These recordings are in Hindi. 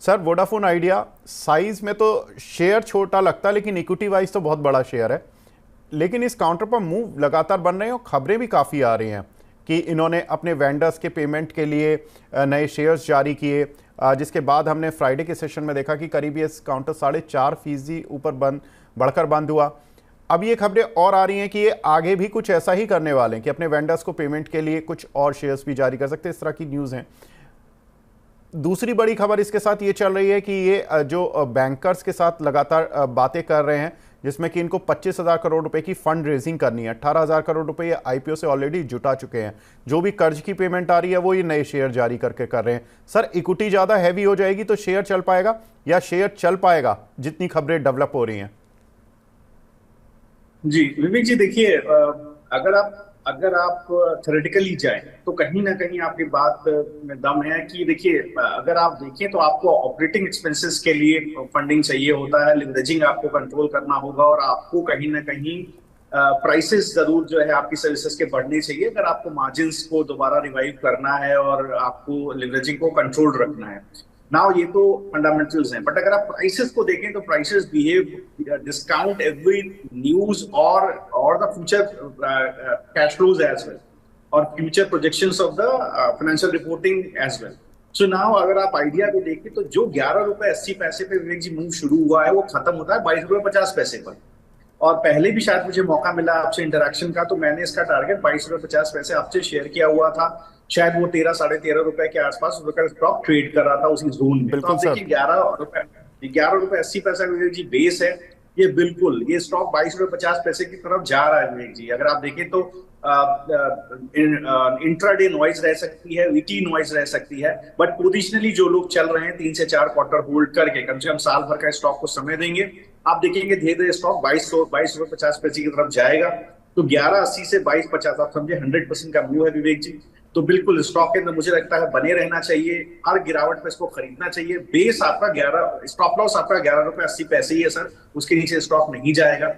सर वोडाफोन आइडिया साइज में तो शेयर छोटा लगता है, लेकिन इक्विटी वाइज तो बहुत बड़ा शेयर है। लेकिन इस काउंटर पर मूव लगातार बन रहे हैं और खबरें भी काफ़ी आ रही हैं कि इन्होंने अपने वेंडर्स के पेमेंट के लिए नए शेयर्स जारी किए, जिसके बाद हमने फ्राइडे के सेशन में देखा कि करीब ये काउंटर 4.5% ऊपर बढ़कर बंद हुआ। अब ये खबरें और आ रही हैं कि ये आगे भी कुछ ऐसा ही करने वाले हैं कि अपने वेंडर्स को पेमेंट के लिए कुछ और शेयर्स भी जारी कर सकते हैं। इस तरह की न्यूज़ हैं। दूसरी बड़ी खबर इसके साथ ये चल रही है कि ये जो बैंकर्स के साथ लगातार बातें कर रहे हैं, जिसमें कि इनको 25,000 करोड़ रुपए की फंड रेजिंग करनी है। 18,000 करोड़ रुपए ये आईपीओ से ऑलरेडी जुटा चुके हैं। जो भी कर्ज की पेमेंट आ रही है वो ये नए शेयर जारी करके कर रहे हैं। सर इक्विटी ज़्यादा हैवी हो जाएगी तो शेयर चल पाएगा, या शेयर चल पाएगा जितनी खबरें डेवलप हो रही हैं? जी विवेक जी, देखिए, अगर आप थ्योरेटिकली जाएं तो कहीं ना कहीं आपकी बात में दम है कि देखिए, अगर आप देखें तो आपको ऑपरेटिंग एक्सपेंसेस के लिए फंडिंग चाहिए होता है, लिवरेजिंग आपको कंट्रोल करना होगा, और आपको कहीं ना कहीं प्राइसेस जरूर जो है आपकी सर्विसेज के बढ़ने चाहिए अगर आपको मार्जिन्स को दोबारा रिवाइव करना है और आपको लिवरेजिंग को कंट्रोल रखना है। नाउ ये तो फंडामेंटल्स हैं, बट अगर आप प्राइसेस को देखें तो prices behave discount every news और the future cash flows as well, और future projections of the financial reporting as well. So now अगर आप आइडिया को देखें तो जो 11 रुपए 80 पैसे पे विवेक जी मूव शुरू हुआ है वो खत्म होता है 22 रुपए 50 पैसे पर। और पहले भी शायद मुझे मौका मिला आपसे इंटरेक्शन का, तो मैंने इसका टारगेट 22 रुपए 50 पैसे आपसे शेयर किया हुआ था। शायद वो 13 साढ़े 13 रुपए के आसपास उसका स्टॉक ट्रेड कर रहा था उसी जोन में। तो बिल्कुल आप सर। देखिए 11 रुपए 80 पैसा विवेक जी बेस है। ये बिल्कुल ये स्टॉक 22 रुपए 50 पैसे की तरफ जा रहा है विवेक जी। अगर आप देखें तो इंट्राडे नॉइज रह सकती है, वीटी नॉइज रह सकती है, बट पोजिशनली जो लोग चल रहे हैं 3 से 4 क्वार्टर होल्ड करके कम से कम साल भर का स्टॉक को समय देंगे, आप देखेंगे धीरे धीरे स्टॉक 22 रुपए 50 पैसे की तरफ जाएगा। तो 11.80 से 22.50 आप समझे 100% का मूव है विवेक जी। तो बिल्कुल स्टॉक के अंदर मुझे लगता है बने रहना चाहिए, हर गिरावट पे इसको खरीदना चाहिए। बेस आपका 11, स्टॉप लॉस आपका 11 रुपए 80 पैसे ही है सर, उसके नीचे स्टॉक नहीं जाएगा।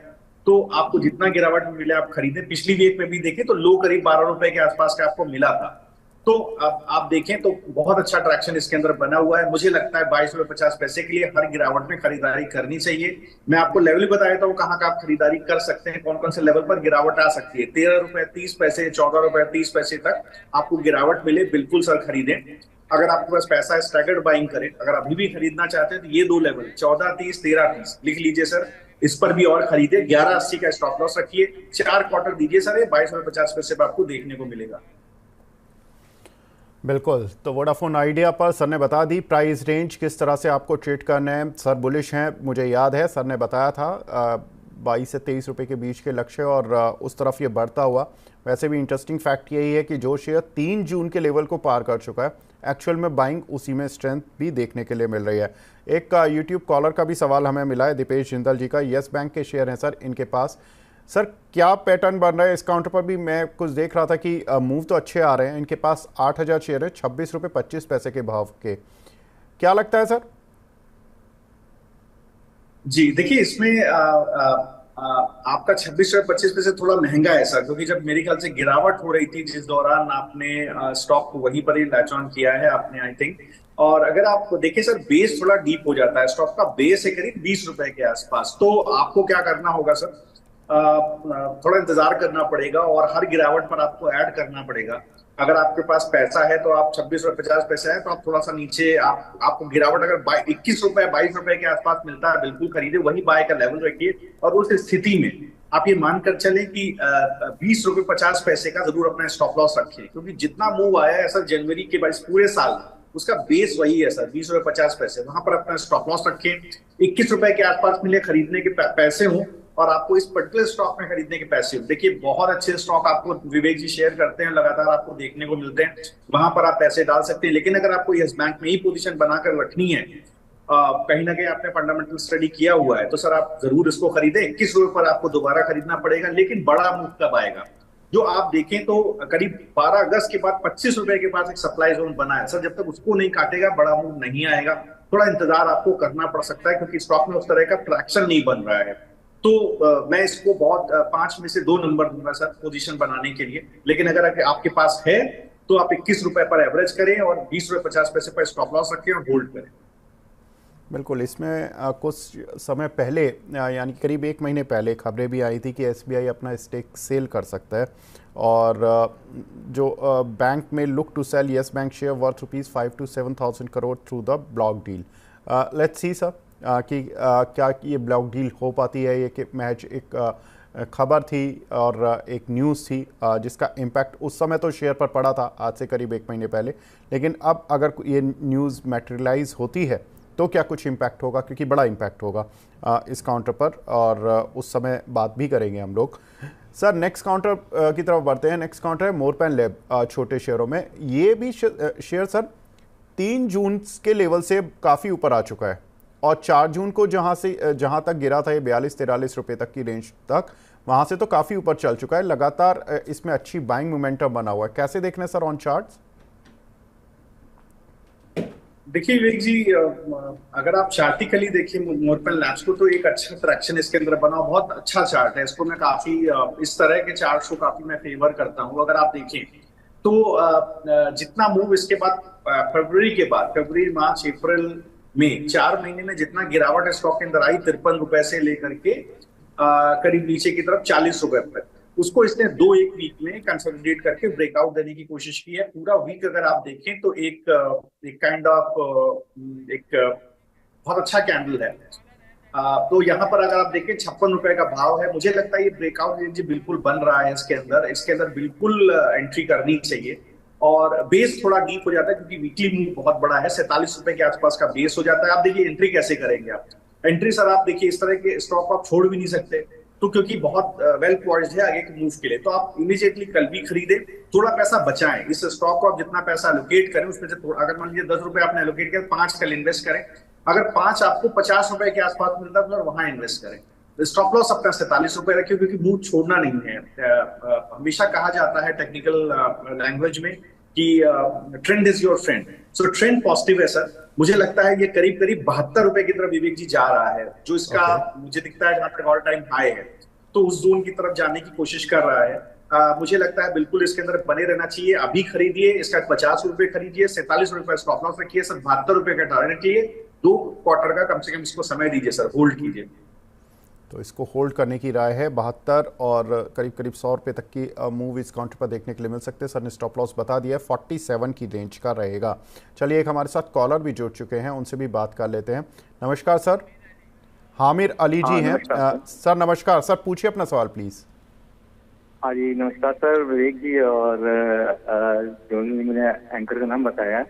तो आपको जितना गिरावट में मिले आप खरीदें। पिछली वीक में भी देखें तो लो करीब 12 रुपए के आसपास का आपको मिला था। तो अब आप देखें तो बहुत अच्छा ट्रैक्शन इसके अंदर बना हुआ है। मुझे लगता है 22 रुपए 50 पैसे के लिए हर गिरावट में खरीदारी करनी चाहिए। मैं आपको लेवल बता देता हूँ कहाँ का आप खरीदारी कर सकते हैं, कौन कौन से लेवल पर गिरावट आ सकती है। 13 रुपए 30 पैसे 14 रुपए 30 पैसे तक आपको गिरावट मिले, बिल्कुल सर खरीदें। अगर आपके पास पैसा है स्टैगर्ड बाइंग करें। अगर अभी भी खरीदना चाहते हैं तो ये दो लेवल 14 30 13 30 लिख लीजिए सर, इस पर भी और खरीदे। 11.80 का स्टॉप लॉस रखिए, 4 क्वार्टर दीजिए सर, ये 22 रुपए 50 पैसे पर आपको देखने को मिलेगा। बिल्कुल। तो वोडाफोन आइडिया पर सर ने बता दी प्राइस रेंज किस तरह से आपको ट्रेड करना है। सर बुलिश हैं, मुझे याद है सर ने बताया था 22 से 23 रुपए के बीच के लक्ष्य, और उस तरफ ये बढ़ता हुआ। वैसे भी इंटरेस्टिंग फैक्ट यही है कि जो शेयर 3 जून के लेवल को पार कर चुका है, एक्चुअल में बाइंग उसी में स्ट्रेंथ भी देखने के लिए मिल रही है। एक यूट्यूब कॉलर का भी सवाल हमें मिला है, दीपेश जिंदल जी का। येस बैंक के शेयर हैं सर इनके पास। सर क्या पैटर्न बन रहा है इस काउंटर पर? भी मैं कुछ देख रहा था कि मूव तो अच्छे आ रहे हैं। इनके पास 8,000 शेयर है 26 रुपए 25 पैसे के भाव के। क्या लगता है सर? जी देखिए, इसमें आपका 26 रुपए 25 पैसे थोड़ा महंगा है सर, क्योंकि जब मेरे ख्याल से गिरावट हो रही थी जिस दौरान आपने स्टॉक को वहीं पर ही लैच ऑन किया है आपने, आई थिंक। और अगर आप देखिए सर, बेस थोड़ा डीप हो जाता है, स्टॉक का बेस है करीब 20 रुपए के आसपास। तो आपको क्या करना होगा सर, थोड़ा इंतजार करना पड़ेगा और हर गिरावट पर आपको ऐड करना पड़ेगा। अगर आपके पास पैसा है तो आप 26 रुपए 50 पैसे है तो आप थोड़ा सा नीचे, आपको गिरावट अगर 21 रुपए 22 रुपए के आसपास मिलता है बिल्कुल खरीदे, वही बाय का लेवल रखिए। और उस स्थिति में आप ये मानकर चलें कि 20 रुपए 50 पैसे का जरूर अपना स्टॉप लॉस रखिए, क्योंकि जितना मूव आया है सर जनवरी के बाद पूरे साल, उसका बेस वही है सर 20 रुपए 50 पैसे। वहां पर अपना स्टॉप लॉस रखें। 21 रुपए के आसपास मिले खरीदने के पैसे हों, और आपको इस पर्टिकुलर स्टॉक में खरीदने के पैसे हो। देखिए बहुत अच्छे स्टॉक आपको विवेक जी शेयर करते हैं, लगातार आपको देखने को मिलते हैं, वहां पर आप पैसे डाल सकते हैं। लेकिन अगर आपको यस बैंक में ही पोजीशन बनाकर रखनी है, कहीं ना कहीं आपने फंडामेंटल स्टडी किया हुआ है, तो सर आप जरूर इसको खरीदें। 21 रुपए पर आपको दोबारा खरीदना पड़ेगा, लेकिन बड़ा मूव कब आएगा? जो आप देखें तो करीब 12 अगस्त के बाद 25 रुपए के पास एक सप्लाई जोन बना है सर, जब तक उसको नहीं काटेगा बड़ा मूव नहीं आएगा। थोड़ा इंतजार आपको करना पड़ सकता है, क्योंकि स्टॉक में उस तरह का ट्रैक्शन नहीं बन रहा है। तो मैं इसको बहुत 5 में से 2 नंबर दूंगा सर पोजीशन बनाने के लिए। लेकिन अगर आपके पास है तो आप 21 रुपए पर एवरेज करें और 20 रुपए 50 पैसे पर स्टॉप लॉस रखें और होल्ड करें। बिल्कुल। इसमें कुछ समय पहले यानी करीब 1 महीने पहले खबरें भी आई थी कि एसबीआई अपना स्टेक सेल कर सकता है, और जो बैंक में look to sell Yes Bank share worth ₹5 to 7,000 crore through the block deal. Let's see sir कि क्या ये ब्लॉक डील हो पाती है। ये कि महज एक खबर थी और एक न्यूज़ थी जिसका इम्पैक्ट उस समय तो शेयर पर पड़ा था, आज से करीब 1 महीने पहले, लेकिन अब अगर ये न्यूज़ मैटेरियलाइज होती है तो क्या कुछ इम्पैक्ट होगा, क्योंकि बड़ा इम्पैक्ट होगा इस काउंटर पर, और उस समय बात भी करेंगे हम लोग। सर नेक्स्ट काउंटर की तरफ बढ़ते हैं। नेक्स्ट काउंटर है मोरपेन लैब, छोटे शेयरों में। ये भी शेयर सर 3 जून के लेवल से काफ़ी ऊपर आ चुका है, और 4 जून को जहाँ तक गिरा था ये 42-43 रुपये तक की रेंज तक, वहाँ से तो काफ़ी ऊपर चल चुका है। लगातार इसमें अच्छी बाइंग मोमेंटम बना हुआ है। कैसे देखना है सर ऑन चार्ट्स? देखिए विवेक जी, अगर आप चार्टिकली देखिए मोरपेन लैब्स को, तो एक अच्छा ट्रैक्शन इसके अंदर बना, बहुत अच्छा चार्ट है। इसको मैं काफी इस तरह के चार्ट को काफी मैं फेवर करता हूँ। अगर आप देखें तो जितना मूव इसके बाद फरवरी के बाद, फरवरी मार्च अप्रैल में 4 महीने में जितना गिरावट स्टॉक के अंदर आई 53 रुपए से लेकर के करीब नीचे की तरफ 40 रुपए तक, उसको इसने 2-1 वीक में कंसोलिडेट करके ब्रेकआउट देने की कोशिश की है। पूरा वीक अगर आप देखें तो एक काइंड ऑफ एक बहुत अच्छा कैंडल है। तो यहाँ पर अगर आप देखें 56 रुपए का भाव है। मुझे लगता है ये ब्रेकआउट रेंज बिल्कुल बन रहा है इसके अंदर बिल्कुल एंट्री करनी चाहिए। और बेस थोड़ा डीप हो जाता है क्योंकि वीकली मूव बहुत बड़ा है, 47 रुपए के आसपास का बेस हो जाता है। आप देखिए एंट्री कैसे करेंगे आप। एंट्री सर आप देखिए, इस तरह के स्टॉक आप छोड़ भी नहीं सकते, तो क्योंकि बहुत वेल पॉइज्ड है आगे के मूव के लिए, तो आप इमीडिएटली कल भी खरीदे, थोड़ा पैसा बचाएं। इस स्टॉक को आप जितना पैसा एलोकेट करें उसमें से अगर मान लीजिए 10 रुपए आपने एलोकेट किया, 5 कल इन्वेस्ट करें। अगर 5 आपको 50 रुपए के आसपास मिलता है तो वहां इन्वेस्ट करें। स्टॉप लॉस अपना 47 रुपए रखिए, क्योंकि मूव छोड़ना नहीं है। हमेशा कहा जाता है टेक्निकल लैंग्वेज में कि trend is your friend. So trend positive है सर। मुझे लगता है ये करीब करीब 72 रुपए की तरफ विवेक जी जा रहा है, जो इसका मुझे दिखता है जहां तक ऑल टाइम हाई है, तो उस जोन की तरफ जाने की कोशिश कर रहा है। मुझे लगता है बिल्कुल इसके अंदर बने रहना चाहिए। अभी खरीदिए, इसका 50 रुपए खरीदिए, 47 रुपए स्टॉप लॉस रखिए सर, 72 रुपए का टारगेट लिए, 2 क्वार्टर का कम से कम इसको समय दीजिए सर, होल्ड कीजिए। तो इसको होल्ड करने की राय है। 72 और करीब करीब 100 रुपये तक की मूव इस काउंटर पर देखने के लिए मिल सकते हैं। सर ने स्टॉप लॉस बता दिया है, 47 की रेंज का रहेगा। चलिए, एक हमारे साथ कॉलर भी जुड़ चुके हैं, उनसे भी बात कर लेते हैं। नमस्कार सर, हामिर अली जी हैं। सर नमस्कार। सर पूछिए अपना सवाल प्लीज। हाँ जी नमस्कार सर, विवेक जी और जो मैंने एंकर का नाम बताया।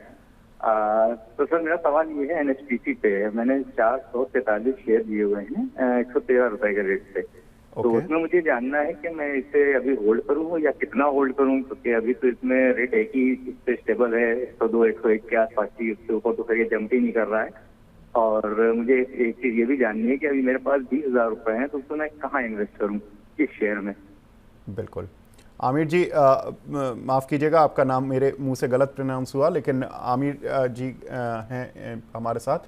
तो सर मेरा सवाल ये है, एनएचपीसी पे मैंने 443 शेयर दिए हुए हैं 113 रुपए के रेट से। तो उसमें मुझे जानना है कि मैं इसे अभी होल्ड करूँ या कितना होल्ड करूँ, क्योंकि अभी तो इसमें रेट एक ही इस पे स्टेबल है, 102 101 के आसपास ही, उसके ऊपर तो फिर ये जंप ही नहीं कर रहा है। और मुझे एक चीज ये भी जाननी है कि अभी मेरे पास 20,000 रुपए हैं, तो उसको मैं कहाँ इन्वेस्ट करूँ, किस शेयर में? बिल्कुल आमिर जी, माफ़ कीजिएगा आपका नाम मेरे मुंह से गलत प्रोनाउंस हुआ, लेकिन आमिर जी हैं हमारे साथ।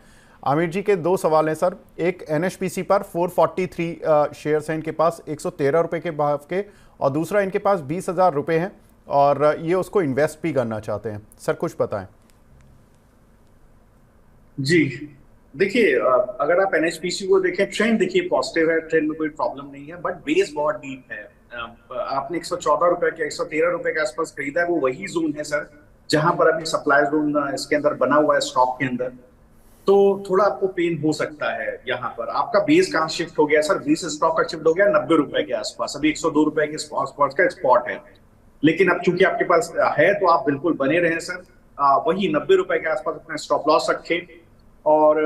आमिर जी के 2 सवाल हैं सर। एक एनएचपीसी पर 443 शेयर्स हैं इनके पास 113 रुपये के भाव के, और दूसरा इनके पास 20,000 रुपये हैं और ये उसको इन्वेस्ट भी करना चाहते हैं। सर कुछ बताएं। जी देखिए, अगर आप एनएचपीसी को देखें, ट्रेंड देखिए पॉजिटिव है, ट्रेंड में कोई प्रॉब्लम नहीं है, बट बेस बहुत डीप है। आपने 114 रुपए के 113 रुपए के आसपास खरीदा है, वो वही जोन है सर जहां पर अभी सप्लाई जोन इसके अंदर बना हुआ है स्टॉक के अंदर। तो थोड़ा आपको पेन हो सकता है यहाँ पर। आपका बेस कहाँ शिफ्ट हो गया सर? बेस स्टॉक का शिफ्ट हो गया 90 रुपए के आसपास, अभी 102 रुपए के स्पॉट का स्पॉट है। लेकिन अब चूंकि आपके पास है तो आप बिल्कुल बने रहे सर, वही 90 रुपए के आसपास अपना स्टॉप लॉस रखें। और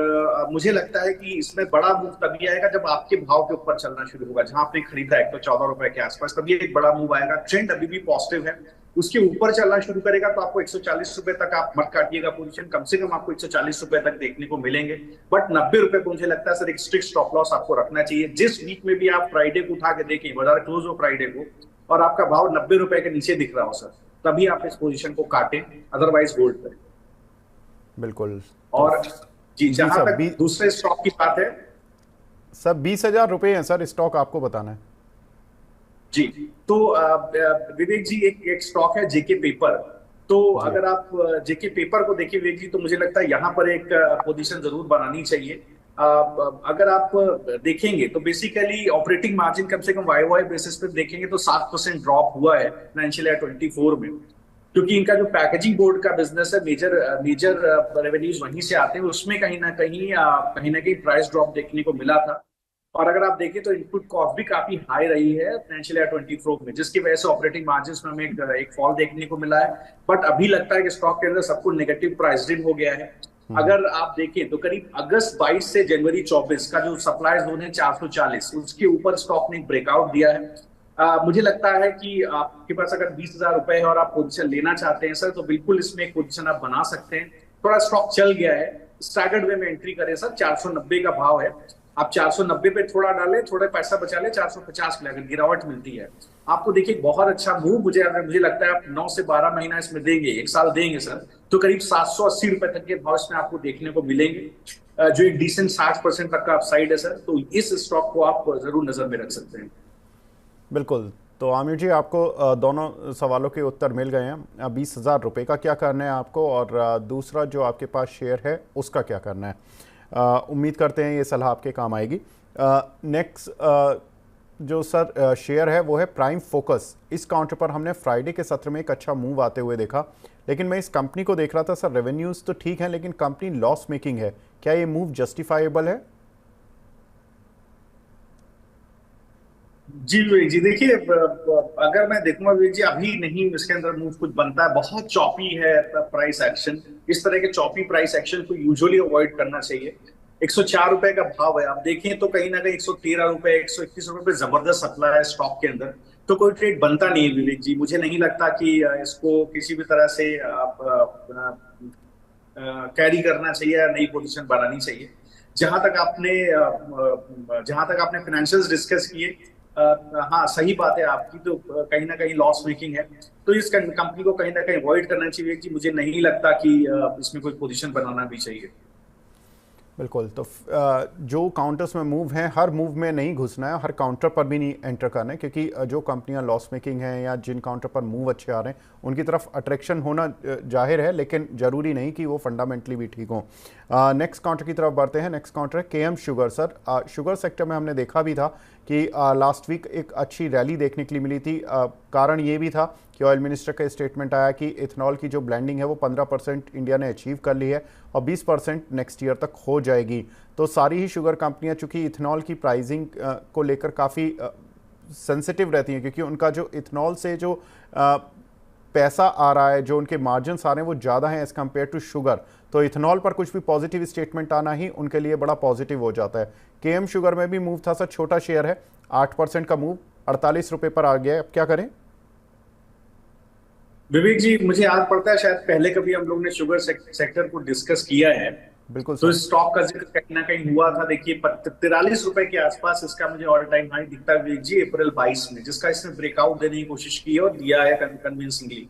मुझे लगता है कि इसमें बड़ा मूव तभी आएगा जब आपके भाव के ऊपर चलना शुरू होगा। जहां आपने खरीदा 114 रुपए के आसपास, तभी एक बड़ा मूव आएगा। ट्रेंड अभी भी पॉजिटिव है, उसके ऊपर चलना शुरू करेगा तो आपको 140 रुपए तक आप मत काटिएगा पोजीशन, कम से कम आपको 140 रुपए तक देखने को मिलेंगे। बट 90 रुपए को मुझे लगता है सर एक स्ट्रिक्ट स्टॉप लॉस आपको रखना चाहिए। जिस वीक में भी आप फ्राइडे को उठा के देखें, बाजार क्लोज हो फ्राइडे को और आपका भाव 90 रुपए के नीचे दिख रहा हो सर, तभी आप इस पोजीशन को काटें, अदरवाइज होल्ड करें। बिल्कुल। और जी जहां तक दूसरे स्टॉक की बात है सर, 20,000 रुपए हैं सर स्टॉक, आपको बताना है। जी तो विवेक जी एक स्टॉक है जेके पेपर। तो अगर आप जेके पेपर को देखिए विवेक जी, तो मुझे लगता है यहाँ पर एक पोजीशन जरूर बनानी चाहिए। अगर आप देखेंगे तो बेसिकली ऑपरेटिंग मार्जिन कम से कम वाई बेसिस पे देखेंगे तो 7% ड्रॉप हुआ है फाइनेंशियल ईयर 24 में, क्योंकि इनका जो पैकेजिंग बोर्ड का बिजनेस है, मेजर मेजर रेवेन्यूज वहीं से आते हैं, उसमें कहीं ना कहीं प्राइस ड्रॉप देखने को मिला था। और अगर आप देखें तो इनपुट कॉस्ट भी काफी हाई रही है फाइनेंशियल ईयर 24 में, जिसकी वजह से ऑपरेटिंग मार्जिन में हमें एक फॉल देखने को मिला है। बट अभी लगता है कि स्टॉक के अंदर सब कुछ नेगेटिव प्राइस इन हो गया है। अगर आप देखें तो करीब अगस्त 22 से जनवरी 24 का जो सप्लाई जोन है 440, उसके ऊपर स्टॉक ने ब्रेकआउट दिया है। मुझे लगता है कि आपके पास अगर 20,000 रुपए है और आप पोजीशन लेना चाहते हैं सर, तो बिल्कुल इसमें एक पोजीशन आप बना सकते हैं। थोड़ा स्टॉक चल गया है, स्टैगर्ड वे में एंट्री करें सर। 490 का भाव है, आप 490 पे थोड़ा डालें, थोड़ा पैसा बचा ले 450 में, अगर गिरावट मिलती है आपको देखिए बहुत अच्छा मूव। मुझे लगता है आप 9 से 12 महीना इसमें देंगे, एक साल देंगे सर, तो करीब 780 रुपए तक के भाव इसमें आपको देखने को मिलेंगे, जो एक डिसेंट 60% तक का अपसाइड है सर। तो इस स्टॉक को आप जरूर नजर में रख सकते हैं। बिल्कुल। तो आमिर जी, आपको दोनों सवालों के उत्तर मिल गए हैं। 20,000 रुपये का क्या करना है आपको, और दूसरा जो आपके पास शेयर है उसका क्या करना है। उम्मीद करते हैं ये सलाह आपके काम आएगी। नेक्स्ट जो सर शेयर है वो है प्राइम फोकस। इस काउंटर पर हमने फ्राइडे के सत्र में एक अच्छा मूव आते हुए देखा, लेकिन मैं इस कंपनी को देख रहा था सर, रेवेन्यूज़ तो ठीक है लेकिन कंपनी लॉस मेकिंग है। क्या ये मूव जस्टिफाइबल है? जी विवेक जी, देखिए अगर मैं देखूंगा विवेक जी, अभी नहीं इसके अंदर मूव कुछ बनता है, बहुत चॉपी है प्राइस एक्शन। इस तरह के चॉपी प्राइस एक्शन को यूजुअली अवॉइड करना चाहिए। 104 रुपए का भाव है, आप देखें तो कहीं ना कहीं 113 रुपए 121 रुपए जबरदस्त सप्लाई है स्टॉक के अंदर, तो कोई ट्रेड बनता नहीं है विवेक जी। मुझे नहीं लगता कि इसको किसी भी तरह से कैरी करना चाहिए या नई पोजीशन बनानी चाहिए। जहां तक आपने फाइनेंशियल्स डिस्कस किए, हाँ सही बात है आपकी, तो कहीं ना कहीं लॉस मेकिंग है, तो इस कंपनी को कहीं ना कहीं अवॉइड करना चाहिए कि मुझे नहीं लगता कि इसमें कोई पोजीशन बनाना भी चाहिए। बिल्कुल। तो जो काउंटर्स में मूव हैं, हर मूव में नहीं घुसना है, हर काउंटर पर भी नहीं एंटर करना है, क्योंकि जो कंपनियां लॉस मेकिंग हैं या जिन काउंटर पर मूव अच्छे आ रहे हैं उनकी तरफ अट्रैक्शन होना जाहिर है, लेकिन ज़रूरी नहीं कि वो फंडामेंटली भी ठीक हों। नेक्स्ट काउंटर की तरफ बढ़ते हैं। नेक्स्ट काउंटर है KM Sugar. Sir, sugar sector में हमने देखा भी था कि लास्ट वीक एक अच्छी रैली देखने के लिए मिली थी। कारण ये भी था कि ऑयल मिनिस्टर का स्टेटमेंट आया कि इथेनॉल की जो ब्लेंडिंग है वो 15% इंडिया ने अचीव कर ली है और 20% नेक्स्ट ईयर तक हो जाएगी। तो सारी ही शुगर कंपनियां चूंकि इथेनॉल की प्राइसिंग को लेकर काफ़ी सेंसिटिव रहती हैं, क्योंकि उनका जो इथेनॉल से जो पैसा आ रहा है, जो उनके मार्जिन्स आ रहे हैं वो ज़्यादा हैं एज़ कम्पेयर टू शुगर। तो इथेनॉल पर कुछ भी पॉजिटिव स्टेटमेंट आना ही उनके लिए बड़ा पॉजिटिव हो जाता है। केएम शुगर में भी मूव था सर, छोटा शेयर है, 8% का मूव 48 रुपये पर आ गया है। अब क्या करें? विवेक जी, मुझे याद पड़ता है शायद पहले कभी हम लोग ने शुगर सेक्टर को डिस्कस किया है। बिल्कुल। तो इस स्टॉक का जिक्र कहीं ना कहीं हुआ था। देखिए 43 रुपए के आसपास इसका मुझे ऑल टाइम हाई दिखता है विवेक जी, अप्रैल 22 में, जिसका इसने ब्रेकआउट देने की कोशिश की है और दिया है कन्विंसिंगली।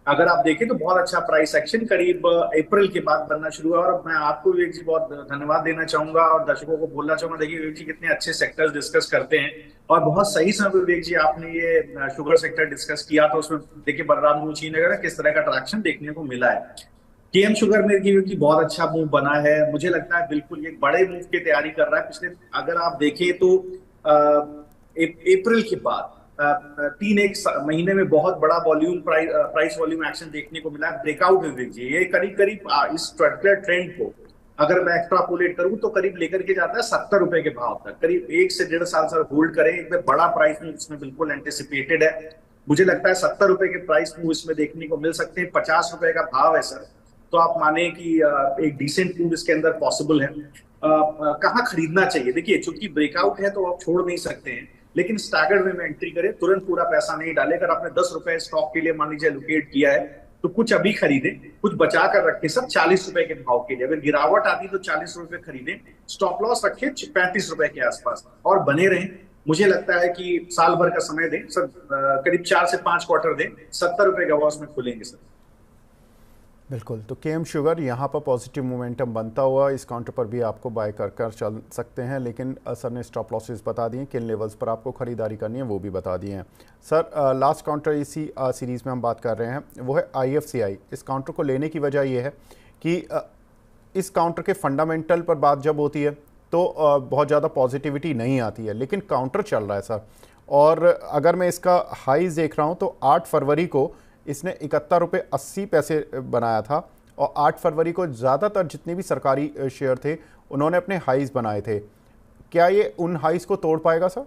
अगर आप देखें तो बहुत अच्छा प्राइस एक्शन करीब अप्रैल के बाद बनना शुरू हुआ। और मैं आपको विवेक जी बहुत धन्यवाद देना चाहूंगा और दर्शकों को बोलना चाहूंगा, देखिए विवेक जी कितने अच्छे सेक्टर्स डिस्कस करते हैं और बहुत सही समय विवेक जी आपने ये शुगर सेक्टर डिस्कस किया, तो उसमें देखिए बलराम गुरुजी नगर किस तरह का ट्रैक्शन देखने को मिला है। केएम शुगर में की बहुत अच्छा मूव बना है, मुझे लगता है बिल्कुल एक बड़े मूव की तैयारी कर रहा है। पिछले अगर आप देखें तो अप्रैल के बाद 3-1 महीने में बहुत बड़ा वॉल्यूम प्राइस वॉल्यूम एक्शन देखने को मिला है। ब्रेकआउट है विवेक जी, ये करीब करीब इस पर्टिकुलर ट्रेंड को अगर मैं एक्स्ट्रापोलेट करूं तो करीब लेकर के जाता है 70 रुपए के भाव तक, करीब 1 से 1.5 साल सर होल्ड करें। एक बड़ा प्राइस मूव इसमें बिल्कुल एंटिसिपेटेड है। मुझे लगता है 70 रुपए के प्राइस मूव इसमें देखने को मिल सकते हैं। 50 रुपए का भाव है सर, तो आप माने कि एक डिसेंट मूव इसके अंदर पॉसिबल है। कहाँ खरीदना चाहिए? देखिए चूंकि ब्रेकआउट है तो आप छोड़ नहीं सकते हैं, लेकिन स्टैगर्ड वे में एंट्री करें, तुरंत पूरा पैसा नहीं डाले। अगर आपने 10 रुपए स्टॉक के लिए मान लीजिए एलोकेट किया है तो कुछ अभी खरीदें, कुछ बचा कर रखें सब 40 रुपए के भाव के लिए। अगर गिरावट आती तो 40 रुपए खरीदें, स्टॉप लॉस रखें 35 रुपए के आसपास और बने रहें। मुझे लगता है कि साल भर का समय दें सर, करीब 4 से 5 क्वार्टर दें, 70 रुपए का वॉस में खुलेंगे सर। बिल्कुल। तो केएम शुगर यहाँ पर पॉजिटिव मोमेंटम बनता हुआ इस काउंटर पर भी आपको बाय कर चल सकते हैं, लेकिन सर ने स्टॉप लॉसेस बता दिए, किन लेवल्स पर आपको ख़रीदारी करनी है वो भी बता दिए हैं। सर लास्ट काउंटर इसी सीरीज़ में हम बात कर रहे हैं वो है IFCI। इस काउंटर को लेने की वजह ये है कि इस काउंटर के फंडामेंटल पर बात जब होती है तो बहुत ज़्यादा पॉजिटिविटी नहीं आती है, लेकिन काउंटर चल रहा है सर। और अगर मैं इसका हाईज देख रहा हूँ तो 8 फरवरी को इसने 71.80 रुपये बनाया था, और 8 फरवरी को ज़्यादातर जितने भी सरकारी शेयर थे उन्होंने अपने हाईज बनाए थे। क्या ये उन हाईज को तोड़ पाएगा सर?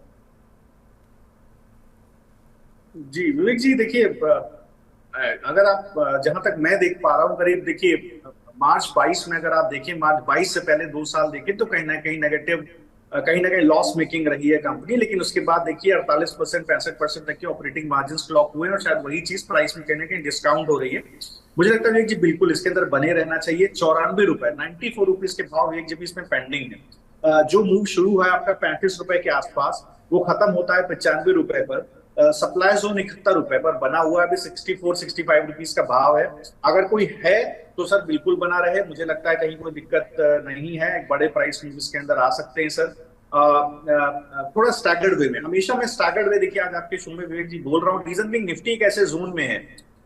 जी विवेक जी, देखिए अगर आप जहां तक मैं देख पा रहा हूँ, करीब देखिए मार्च 22 में अगर आप देखिए, मार्च 22 से पहले 2 साल देखें तो कहीं ना कहीं नेगेटिव, कहीं ना कहीं लॉस मेकिंग रही है कंपनी। लेकिन उसके बाद देखिए 48% 65% तक के ऑपरेटिंग मार्जिन क्लॉक हुए हैं, और शायद वही चीज प्राइस में कहीं ना कहीं डिस्काउंट हो रही है। मुझे लगता है विवेक जी बिल्कुल इसके अंदर बने रहना चाहिए। 94 रुपए, 94 रुपीज के भाव विवेक जी भी इसमें पेंडिंग है। जो मूव शुरू हुआ है आपका 35 रुपए के आसपास, वो खत्म होता है 95 रुपए पर। सप्लाई जोन 71 रुपए पर बना हुआ है, अभी 64-65 रुपीज का भाव है। अगर कोई है तो सर बिल्कुल बना रहे, मुझे लगता है कहीं कोई दिक्कत नहीं है। एक बड़े प्राइस मूव इसके अंदर आ सकते हैं सर। थोड़ा स्टैगर्ड वे में, हमेशा मैं स्टैगर्ड वे देखिए आज आपके शो में विवेक जी बोल रहा हूँ। रीजन बिंग निफ्टी एक ऐसे जोन में है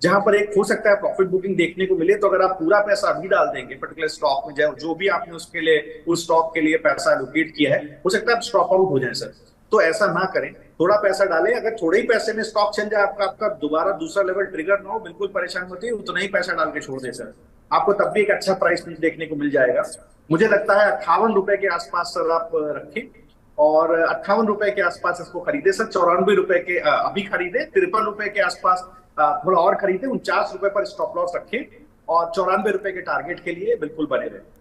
जहां पर एक हो सकता है प्रॉफिट बुकिंग देखने को मिले। तो अगर आप पूरा पैसा अभी डाल देंगे पर्टिकुलर स्टॉक में, जो भी आपने उसके लिए उस स्टॉक के लिए पैसा एलोकेट किया है, हो सकता है आप स्टॉप आउट हो जाए सर। तो ऐसा ना करें, थोड़ा पैसा डालें। अगर थोड़े ही पैसे में स्टॉक चल जाए, आपका दोबारा दूसरा लेवल ट्रिगर ना हो, बिल्कुल परेशान मत होइए, उतना ही पैसा डाल के छोड़ दे सर, आपको तब भी एक अच्छा प्राइस देखने को मिल जाएगा। मुझे लगता है 58 रुपए के आसपास सर आप रखें, और 58 रुपए के आसपास इसको खरीदे सर। 94 रुपए के अभी खरीदे, 53 रुपए के आसपास थोड़ा और खरीदे, 49 रुपए पर स्टॉप लॉस रखें, और 94 रुपए के टारगेट के लिए बिल्कुल बने रहे।